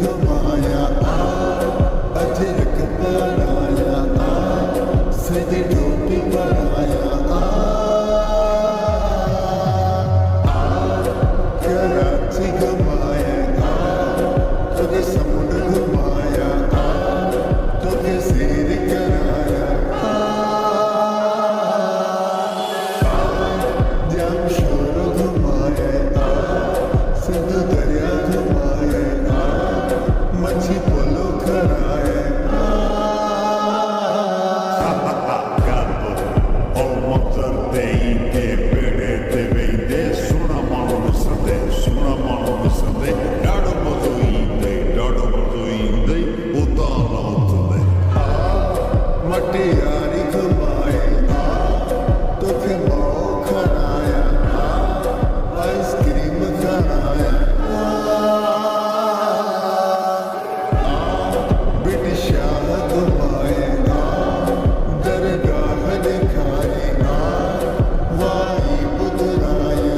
घुमाया अजरक बनाया सदी टोपी बनाया कराची घुमाया तुझे समुद्र घुमाया तुझे सैर कराया जमशोर घुमाया सिंध दरिया घुमाया मच्छी पोलो कराया मटियारी घुमाए तुझे माओ खराया आइसक्रीम खराया ब्रिटिशाह घुमाए दरगाह दिखाए वाई बुधराए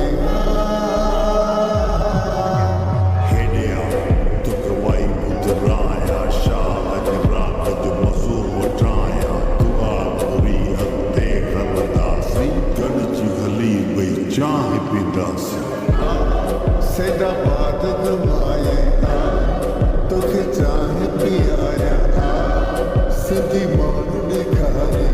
हेडिया तुक वाई बुधराया शाह रात जो मज़ूर वटाया दुआ पूरी हते खरदासी गणजी हली वई चाह पिदासी सैदाबाद घुमाए तुझे चाह पियाया सिंधी माण्हू ॾेखारे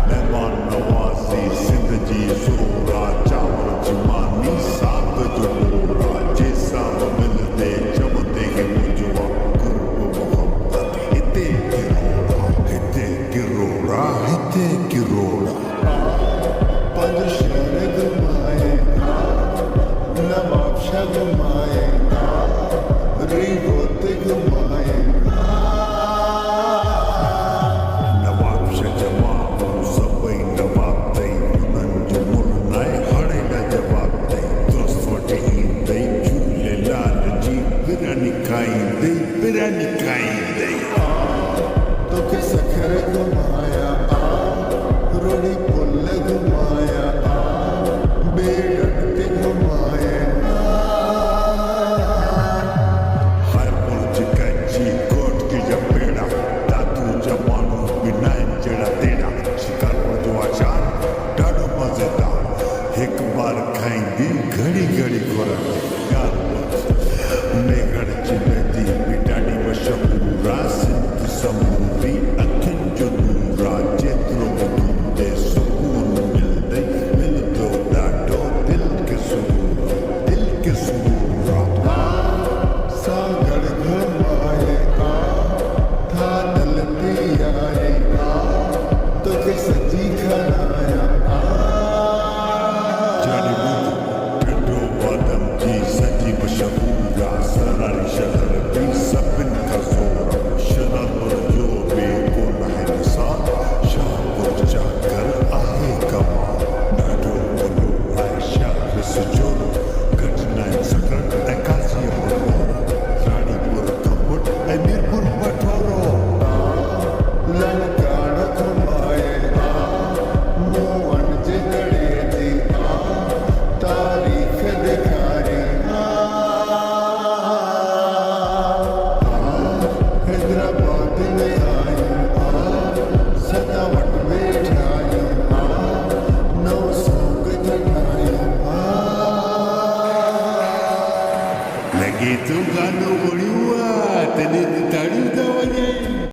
मेहमान नवाज़ी सिंध जी ज़ोरा चांवर जमानी साग जो मोरा जैसा मिलते चमते के मुझवा कुर्ब मोहब्बत हिते किरोड़ा पंज शहर घुमाए नवाबशाह घुमाए रीहोत घुमाए नवाब शाह जमाओ सभई नवाब तई उन्हनि जो मुरनाए हाणे न जवाब तई दुरुस्त वठी ईंदई झूलेलाल जी बिरयानी खाईंदई तुझे सखर घुमाया रोड़ी पुल घुमाया बेड़न ते घुमाया हर पुरज कच्ची कोट की जा पेड़ा दादू जमानो बिनाइन जड़ा तेड़ा शिकार जो आचार ॾाढो मज़ेदार हिकु बार खाईंदी घड़ी घड़ी घुरंदी मेघड़ चिमेती बि ॾाढी मशहूर आहे सिंध समूरी अखियुनि जो नूर आहे जेतिरो बि घुमंदे सुकून मिलंदे मिलंदो ॾाढो दिल खे सुरूर आहे सागर घुमाए थादल पियारे तुझे सजी खराया जाने बुध ठंडो बादम जी सजी मशहूर आहे सरारी शहर बि सभिनि खां ज़ोर शहर जो बि कोन आहे मिसाल शाहपुर जा घर आहे कमाल ॾाढो वॾो आहे शहर सजो घटना सकट ऐं काज़ीअपुर राणीपुर कपट ऐं मीरपुर पठोरो ललकाड़ घुमाए मोहन जे गड़े जी तारीख दिखारी हैदराबाद में आई सदावट में ठाई नौ सोग जठाई लॻे थो गानो वणियो आहे तॾहिं